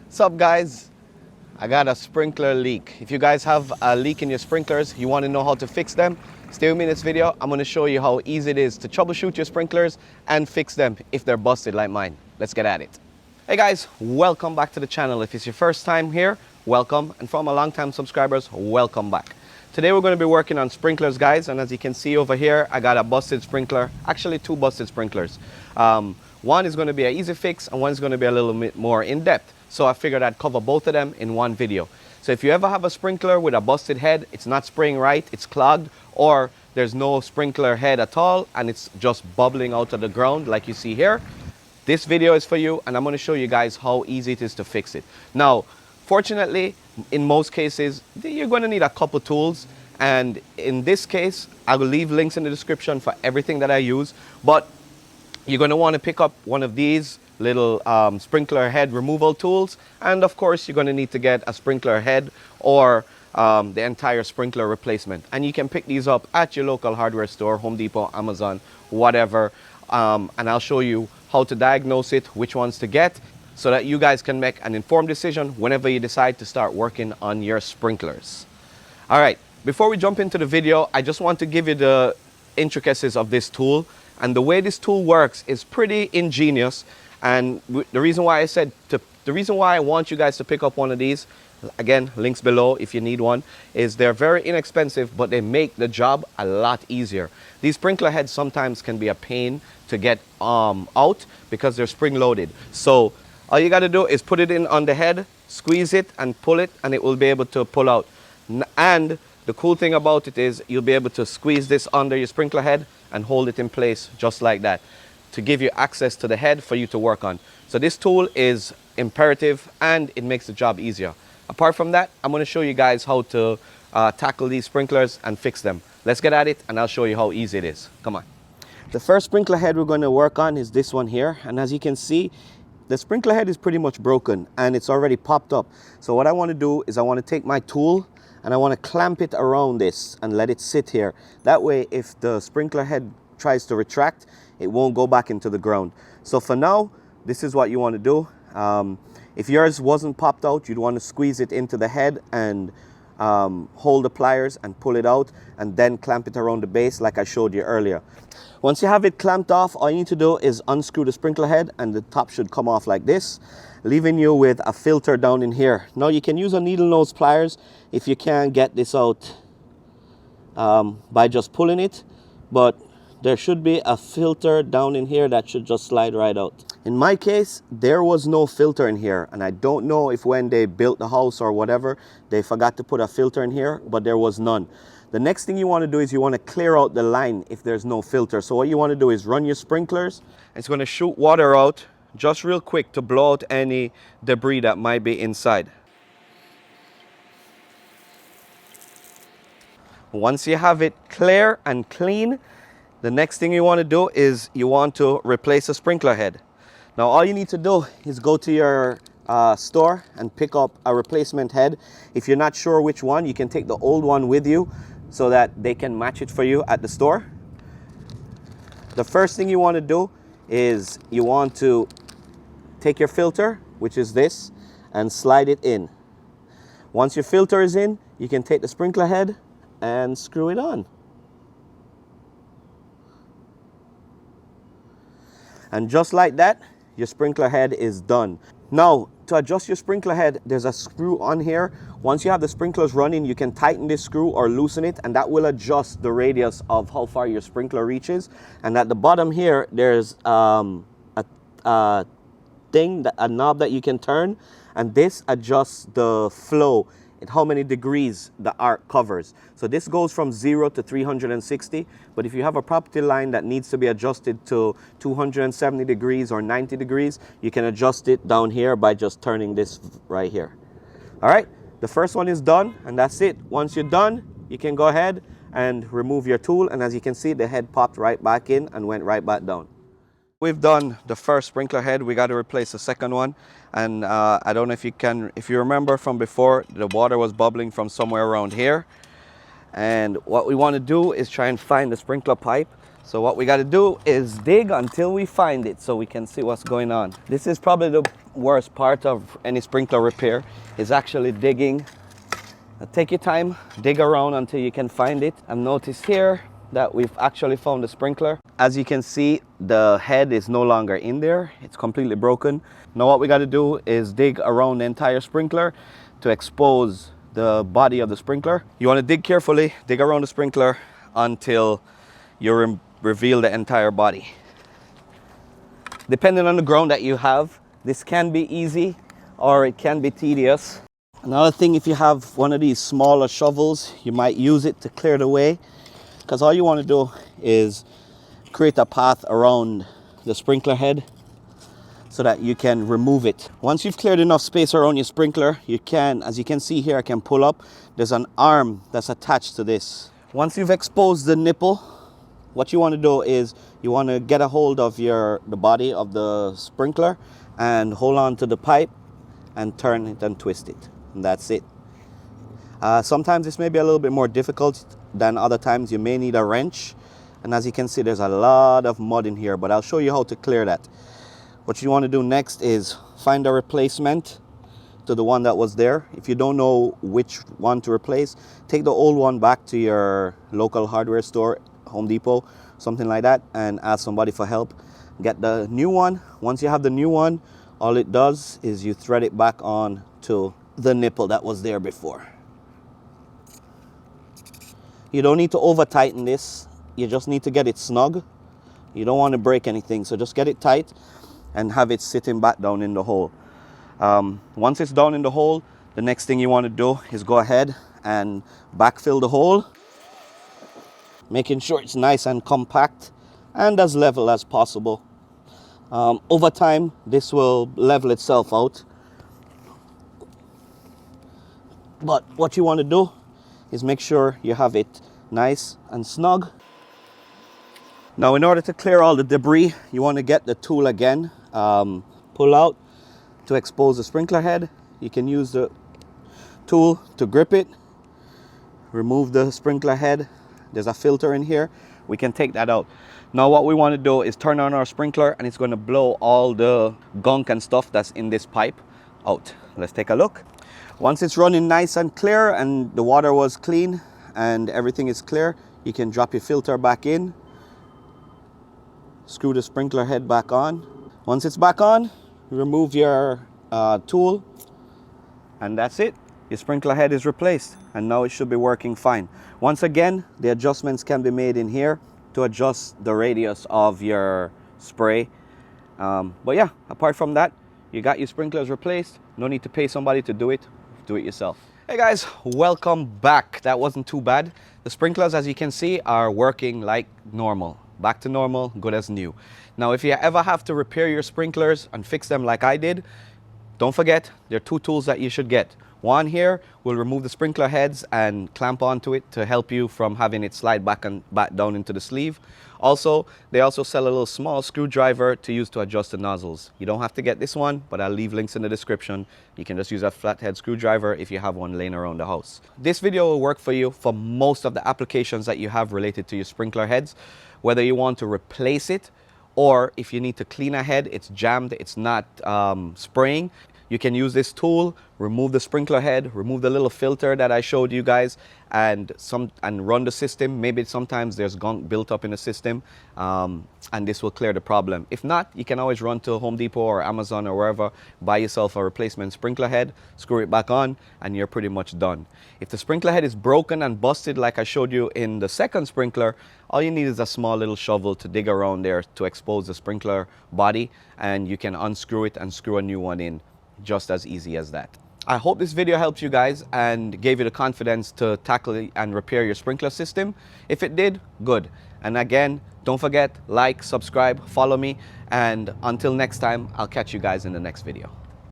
What's up, guys? I got a sprinkler leak. If you guys have a leak in your sprinklers, you want to know how to fix them, stay with me in this video. I'm going to show you how easy it is to troubleshoot your sprinklers and fix them if they're busted like mine. Let's get at it. Hey guys, welcome back to the channel. If it's your first time here, welcome. And from a long-time subscribers, welcome back. Today we're going to be working on sprinklers, guys. And as you can see over here, I got a busted sprinkler, actually two busted sprinklers. One is going to be an easy fix and one is going to be a little bit more in-depth. So I figured I'd cover both of them in one video. So if you ever have a sprinkler with a busted head, it's not spraying right, it's clogged, or there's no sprinkler head at all and it's just bubbling out of the ground like you see here, this video is for you, and I'm going to show you guys how easy it is to fix it. Now, fortunately, in most cases, you're going to need a couple tools. And in this case, I will leave links in the description for everything that I use. But you're going to want to pick up one of these little sprinkler head removal tools. And of course, you're going to need to get a sprinkler head or the entire sprinkler replacement. And you can pick these up at your local hardware store, Home Depot, Amazon, whatever. And I'll show you how to diagnose it, which ones to get, so that you guys can make an informed decision whenever you decide to start working on your sprinklers. All right, before we jump into the video, I just want to give you the intricacies of this tool. And the way this tool works is pretty ingenious. And the reason why I want you guys to pick up one of these, again, links below if you need one, is they're very inexpensive, but they make the job a lot easier. These sprinkler heads sometimes can be a pain to get out because they're spring loaded. So all you got to do is put it in on the head, squeeze it and pull it, and it will be able to pull out. And the cool thing about it is you'll be able to squeeze this under your sprinkler head and hold it in place just like that, to give you access to the head for you to work on. So this tool is imperative and it makes the job easier. Apart from that, I'm going to show you guys how to tackle these sprinklers and fix them. Let's get at it and I'll show you how easy it is. Come on. The first sprinkler head we're going to work on is this one here. And as you can see, the sprinkler head is pretty much broken and it's already popped up. So what I want to do is I want to take my tool and I want to clamp it around this and let it sit here. That way, if the sprinkler head tries to retract, it won't go back into the ground. So for now, this is what you want to do. If yours wasn't popped out, you'd want to squeeze it into the head and hold the pliers and pull it out and then clamp it around the base like I showed you earlier. Once you have it clamped off, all you need to do is unscrew the sprinkler head and the top should come off like this, leaving you with a filter down in here. Now you can use a needle nose pliers if you can't get this out by just pulling it, but there should be a filter down in here that should just slide right out. In my case, there was no filter in here, and I don't know if when they built the house or whatever, they forgot to put a filter in here, but there was none. The next thing you want to do is you want to clear out the line if there's no filter. So what you want to do is run your sprinklers. It's going to shoot water out just real quick to blow out any debris that might be inside. Once you have it clear and clean, the next thing you want to do is you want to replace a sprinkler head. Now all you need to do is go to your store and pick up a replacement head. If you're not sure which one, you can take the old one with you so that they can match it for you at the store. The first thing you want to do is you want to take your filter, which is this, and slide it in. Once your filter is in, you can take the sprinkler head and screw it on. And just like that, your sprinkler head is done. Now, to adjust your sprinkler head, there's a screw on here. Once you have the sprinklers running, you can tighten this screw or loosen it, and that will adjust the radius of how far your sprinkler reaches. And at the bottom here, there's a knob that you can turn, and this adjusts the flow, how many degrees the arc covers. So this goes from 0 to 360, but if you have a property line that needs to be adjusted to 270 degrees or 90 degrees, you can adjust it down here by just turning this right here. All right, the first one is done, and that's it. Once you're done, you can go ahead and remove your tool, and as you can see, the head popped right back in and went right back down. We've done the first sprinkler head. We got to replace the second one. And I don't know if you remember from before, the water was bubbling from somewhere around here. And what we want to do is try and find the sprinkler pipe. So what we got to do is dig until we find it so we can see what's going on. This is probably the worst part of any sprinkler repair, is actually digging. Take your time, dig around until you can find it. And notice here that we've actually found the sprinkler. As you can see, the head is no longer in there. It's completely broken. Now what we got to do is dig around the entire sprinkler to expose the body of the sprinkler. You want to dig carefully, dig around the sprinkler until you reveal the entire body. Depending on the ground that you have, this can be easy or it can be tedious. Another thing, if you have one of these smaller shovels, you might use it to clear the way, because all you want to do is create a path around the sprinkler head so that you can remove it. Once you've cleared enough space around your sprinkler, you can, as you can see here, I can pull up. There's an arm that's attached to this. Once you've exposed the nipple, what you want to do is you want to get a hold of the body of the sprinkler and hold on to the pipe and turn it and twist it. And that's it. Sometimes this may be a little bit more difficult than other times. You may need a wrench. And as you can see, there's a lot of mud in here, but I'll show you how to clear that. What you want to do next is find a replacement to the one that was there. If you don't know which one to replace, take the old one back to your local hardware store, Home Depot, something like that, and ask somebody for help. Get the new one. Once you have the new one, all it does is you thread it back on to the nipple that was there before. You don't need to over tighten this. You just need to get it snug. You don't want to break anything, so just get it tight and have it sitting back down in the hole. Once it's down in the hole, the next thing you want to do is go ahead and backfill the hole, making sure it's nice and compact and as level as possible. Over time, this will level itself out. But what you want to do is make sure you have it nice and snug. Now, in order to clear all the debris, you want to get the tool again, pull out to expose the sprinkler head. You can use the tool to grip it, remove the sprinkler head. There's a filter in here. We can take that out. Now what we want to do is turn on our sprinkler, and it's going to blow all the gunk and stuff that's in this pipe out. Let's take a look. Once it's running nice and clear and the water was clean and everything is clear, you can drop your filter back in, screw the sprinkler head back on. Once it's back on, remove your tool, and that's it. Your sprinkler head is replaced, and now it should be working fine. Once again, the adjustments can be made in here to adjust the radius of your spray. But yeah, apart from that, you got your sprinklers replaced. No need to pay somebody to do it. Do it yourself. Hey guys, welcome back. That wasn't too bad. The sprinklers, as you can see, are working like normal. Back to normal, good as new. Now, if you ever have to repair your sprinklers and fix them like I did, don't forget, there are two tools that you should get. One here will remove the sprinkler heads and clamp onto it to help you from having it slide back down into the sleeve. Also, they also sell a little small screwdriver to use to adjust the nozzles. You don't have to get this one, but I'll leave links in the description. You can just use a flathead screwdriver if you have one laying around the house. This video will work for you for most of the applications that you have related to your sprinkler heads, whether you want to replace it or if you need to clean a head, it's jammed, it's not spraying. You can use this tool, remove the sprinkler head, remove the little filter that I showed you guys, and run the system. Maybe sometimes there's gunk built up in the system, and this will clear the problem. If not, you can always run to Home Depot or Amazon or wherever, buy yourself a replacement sprinkler head, screw it back on, and you're pretty much done. If the sprinkler head is broken and busted like I showed you in the second sprinkler, all you need is a small little shovel to dig around there to expose the sprinkler body, and you can unscrew it and screw a new one in. Just as easy as that. I hope this video helped you guys and gave you the confidence to tackle and repair your sprinkler system. If it did, good. And again, don't forget, like, subscribe, follow me, and until next time, I'll catch you guys in the next video.